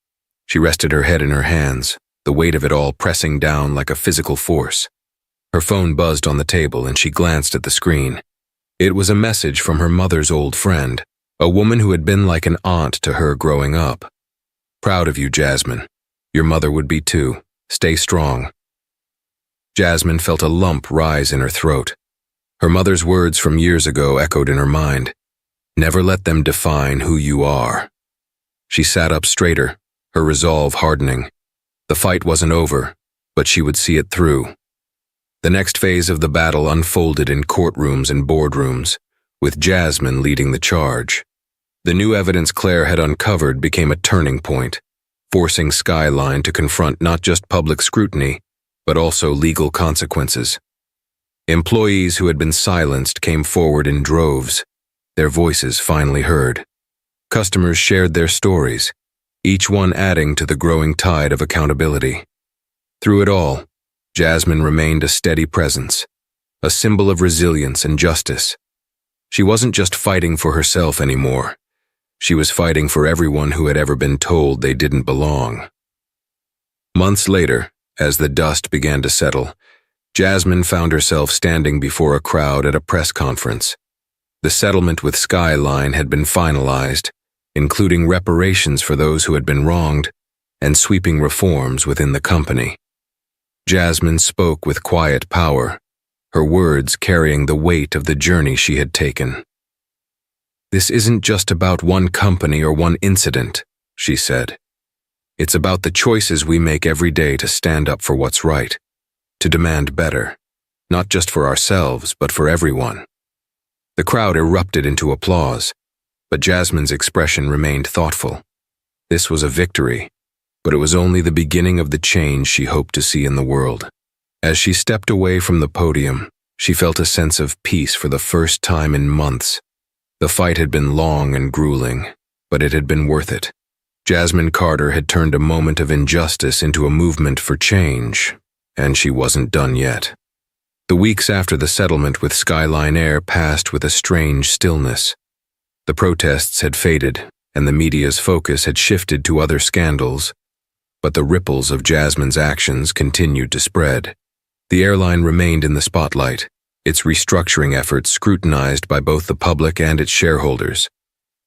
She rested her head in her hands, the weight of it all pressing down like a physical force. Her phone buzzed on the table and she glanced at the screen. It was a message from her mother's old friend, a woman who had been like an aunt to her growing up. "Proud of you, Jasmine. Your mother would be too. Stay strong." Jasmine felt a lump rise in her throat. Her mother's words from years ago echoed in her mind. Never let them define who you are. She sat up straighter, her resolve hardening. The fight wasn't over, but she would see it through. The next phase of the battle unfolded in courtrooms and boardrooms, with Jasmine leading the charge. The new evidence Claire had uncovered became a turning point, forcing Skyline to confront not just public scrutiny, but also legal consequences. Employees who had been silenced came forward in droves, their voices finally heard. Customers shared their stories, each one adding to the growing tide of accountability. Through it all, Jasmine remained a steady presence, a symbol of resilience and justice. She wasn't just fighting for herself anymore. She was fighting for everyone who had ever been told they didn't belong. Months later, as the dust began to settle, Jasmine found herself standing before a crowd at a press conference. The settlement with Skyline had been finalized, including reparations for those who had been wronged and sweeping reforms within the company. Jasmine spoke with quiet power, her words carrying the weight of the journey she had taken. "This isn't just about one company or one incident," she said. "It's about the choices we make every day to stand up for what's right, to demand better, not just for ourselves, but for everyone." The crowd erupted into applause, but Jasmine's expression remained thoughtful. This was a victory, but it was only the beginning of the change she hoped to see in the world. As she stepped away from the podium, she felt a sense of peace for the first time in months. The fight had been long and grueling, but it had been worth it. Jasmine Carter had turned a moment of injustice into a movement for change, and she wasn't done yet. The weeks after the settlement with Skyline Air passed with a strange stillness. The protests had faded, and the media's focus had shifted to other scandals, but the ripples of Jasmine's actions continued to spread. The airline remained in the spotlight, its restructuring efforts scrutinized by both the public and its shareholders.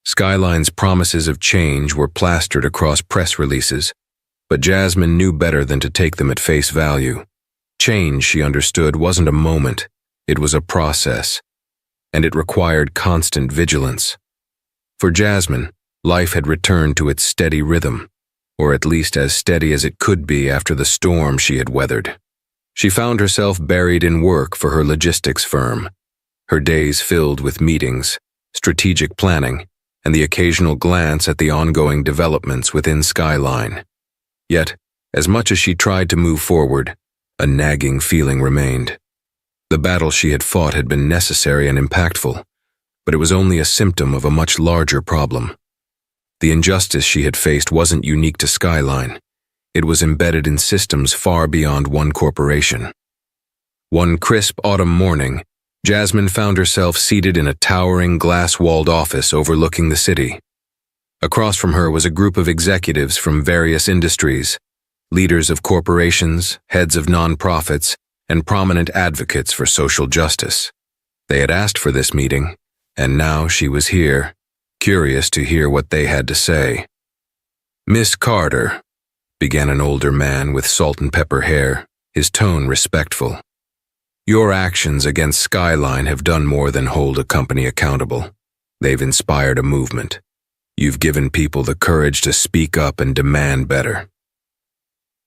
Skyline's promises of change were plastered across press releases, but Jasmine knew better than to take them at face value. Change, she understood, wasn't a moment, it was a process, and it required constant vigilance. For Jasmine, life had returned to its steady rhythm, or at least as steady as it could be after the storm she had weathered. She found herself buried in work for her logistics firm, her days filled with meetings, strategic planning, and the occasional glance at the ongoing developments within Skyline. Yet, as much as she tried to move forward, a nagging feeling remained. The battle she had fought had been necessary and impactful, but it was only a symptom of a much larger problem. The injustice she had faced wasn't unique to Skyline. It was embedded in systems far beyond one corporation. One crisp autumn morning, Jasmine found herself seated in a towering glass-walled office overlooking the city. Across from her was a group of executives from various industries, leaders of corporations, heads of nonprofits, and prominent advocates for social justice. They had asked for this meeting, and now she was here, curious to hear what they had to say. "Miss Carter," began an older man with salt and pepper hair, his tone respectful. "Your actions against Skyline have done more than hold a company accountable. They've inspired a movement. You've given people the courage to speak up and demand better."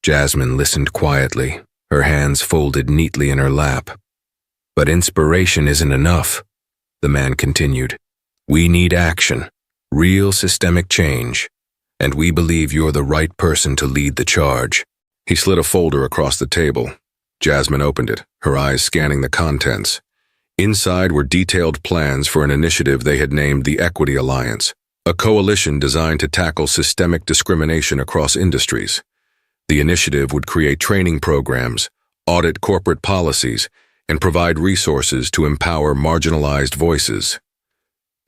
Jasmine listened quietly, her hands folded neatly in her lap. "But inspiration isn't enough," the man continued. "We need action, real systemic change, and we believe you're the right person to lead the charge." He slid a folder across the table. Jasmine opened it, her eyes scanning the contents. Inside were detailed plans for an initiative they had named the Equity Alliance, a coalition designed to tackle systemic discrimination across industries. The initiative would create training programs, audit corporate policies, and provide resources to empower marginalized voices.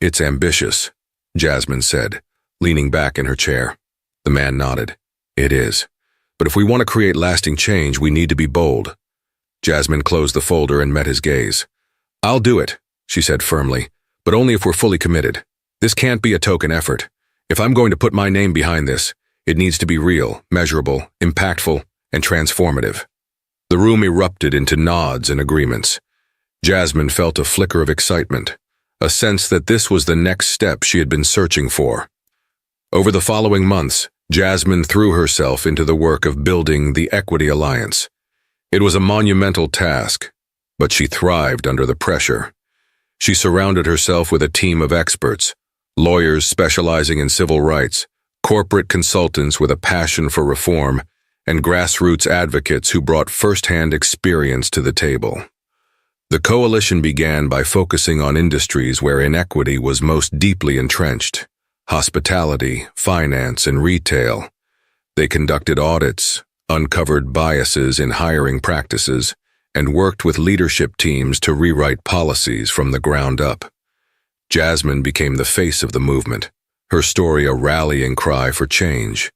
"It's ambitious," Jasmine said, leaning back in her chair. The man nodded. "It is. But if we want to create lasting change, we need to be bold." Jasmine closed the folder and met his gaze. "I'll do it," she said firmly, "but only if we're fully committed. This can't be a token effort. If I'm going to put my name behind this, it needs to be real, measurable, impactful, and transformative." The room erupted into nods and agreements. Jasmine felt a flicker of excitement, a sense that this was the next step she had been searching for. Over the following months, Jasmine threw herself into the work of building the Equity Alliance. It was a monumental task, but she thrived under the pressure. She surrounded herself with a team of experts, lawyers specializing in civil rights, corporate consultants with a passion for reform, and grassroots advocates who brought first-hand experience to the table. The coalition began by focusing on industries where inequity was most deeply entrenched: hospitality, finance, and retail. They conducted audits, uncovered biases in hiring practices, and worked with leadership teams to rewrite policies from the ground up. Jasmine became the face of the movement, her story a rallying cry for change.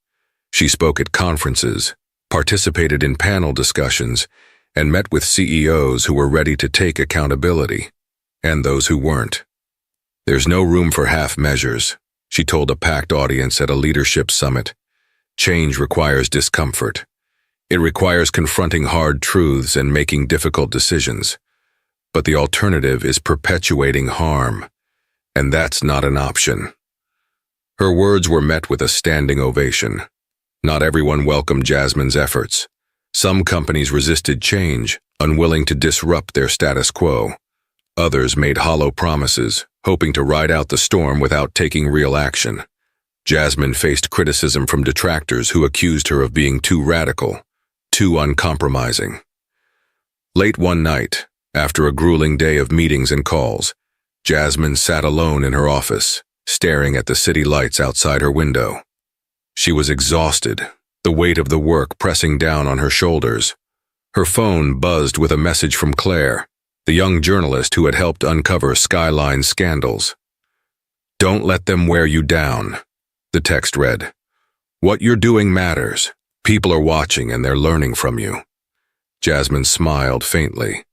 She spoke at conferences, participated in panel discussions, and met with CEOs who were ready to take accountability, and those who weren't. "There's no room for half measures," she told a packed audience at a leadership summit. "Change requires discomfort. It requires confronting hard truths and making difficult decisions. But the alternative is perpetuating harm, and that's not an option." Her words were met with a standing ovation. Not everyone welcomed Jasmine's efforts. Some companies resisted change, unwilling to disrupt their status quo. Others made hollow promises, hoping to ride out the storm without taking real action. Jasmine faced criticism from detractors who accused her of being too radical, too uncompromising. Late one night, after a grueling day of meetings and calls, Jasmine sat alone in her office, staring at the city lights outside her window. She was exhausted, the weight of the work pressing down on her shoulders. Her phone buzzed with a message from Claire, the young journalist who had helped uncover Skyline's scandals. "Don't let them wear you down," the text read. "What you're doing matters. People are watching and they're learning from you." Jasmine smiled faintly.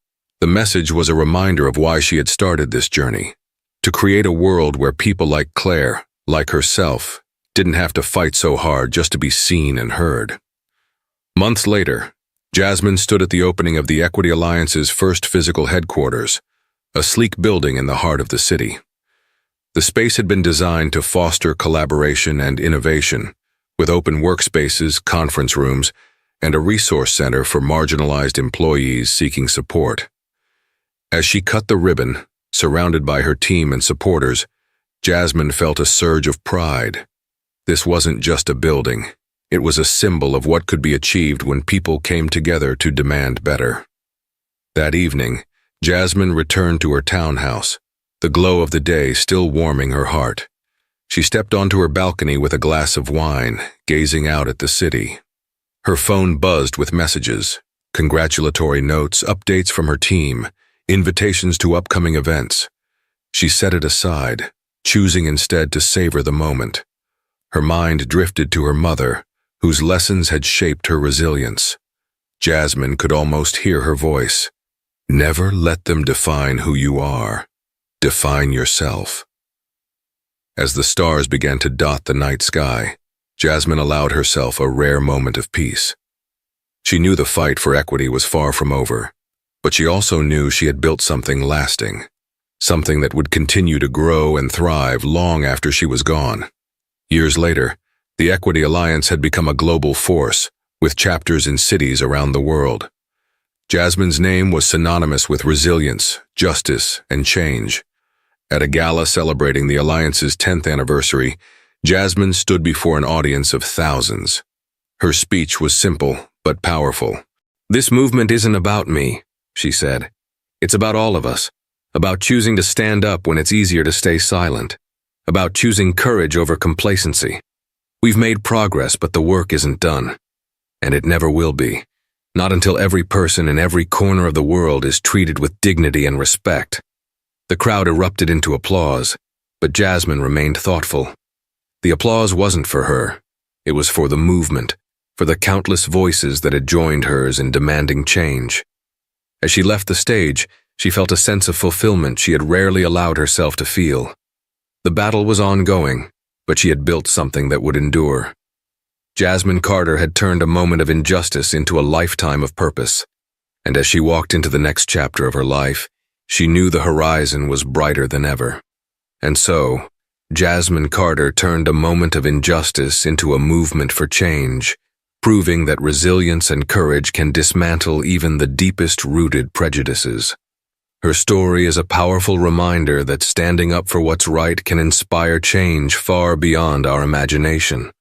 The message was a reminder of why she had started this journey: to create a world where people like Claire, like herself, didn't have to fight so hard just to be seen and heard. Months later, Jasmine stood at the opening of the Equity Alliance's first physical headquarters, a sleek building in the heart of the city. The space had been designed to foster collaboration and innovation, with open workspaces, conference rooms, and a resource center for marginalized employees seeking support. As she cut the ribbon, surrounded by her team and supporters, Jasmine felt a surge of pride. This wasn't just a building. It was a symbol of what could be achieved when people came together to demand better. That evening, Jasmine returned to her townhouse, the glow of the day still warming her heart. She stepped onto her balcony with a glass of wine, gazing out at the city. Her phone buzzed with messages, congratulatory notes, updates from her team, invitations to upcoming events. She set it aside, choosing instead to savor the moment. Her mind drifted to her mother, whose lessons had shaped her resilience. Jasmine could almost hear her voice. "Never let them define who you are. Define yourself." As the stars began to dot the night sky, Jasmine allowed herself a rare moment of peace. She knew the fight for equity was far from over, but she also knew she had built something lasting, something that would continue to grow and thrive long after she was gone. Years later, the Equity Alliance had become a global force, with chapters in cities around the world. Jasmine's name was synonymous with resilience, justice, and change. At a gala celebrating the Alliance's 10th anniversary, Jasmine stood before an audience of thousands. Her speech was simple but powerful. "This movement isn't about me," she said. "It's about all of us, about choosing to stand up when it's easier to stay silent, about choosing courage over complacency. We've made progress, but the work isn't done. And it never will be. Not until every person in every corner of the world is treated with dignity and respect." The crowd erupted into applause, but Jasmine remained thoughtful. The applause wasn't for her. It was for the movement, for the countless voices that had joined hers in demanding change. As she left the stage, she felt a sense of fulfillment she had rarely allowed herself to feel. The battle was ongoing, but she had built something that would endure. Jasmine Carter had turned a moment of injustice into a lifetime of purpose, and as she walked into the next chapter of her life, she knew the horizon was brighter than ever. And so, Jasmine Carter turned a moment of injustice into a movement for change, proving that resilience and courage can dismantle even the deepest-rooted prejudices. Her story is a powerful reminder that standing up for what's right can inspire change far beyond our imagination.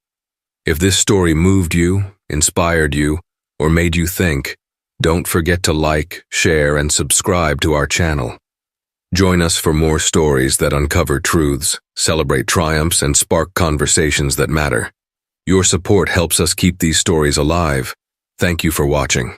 If this story moved you, inspired you, or made you think, don't forget to like, share, and subscribe to our channel. Join us for more stories that uncover truths, celebrate triumphs, and spark conversations that matter. Your support helps us keep these stories alive. Thank you for watching.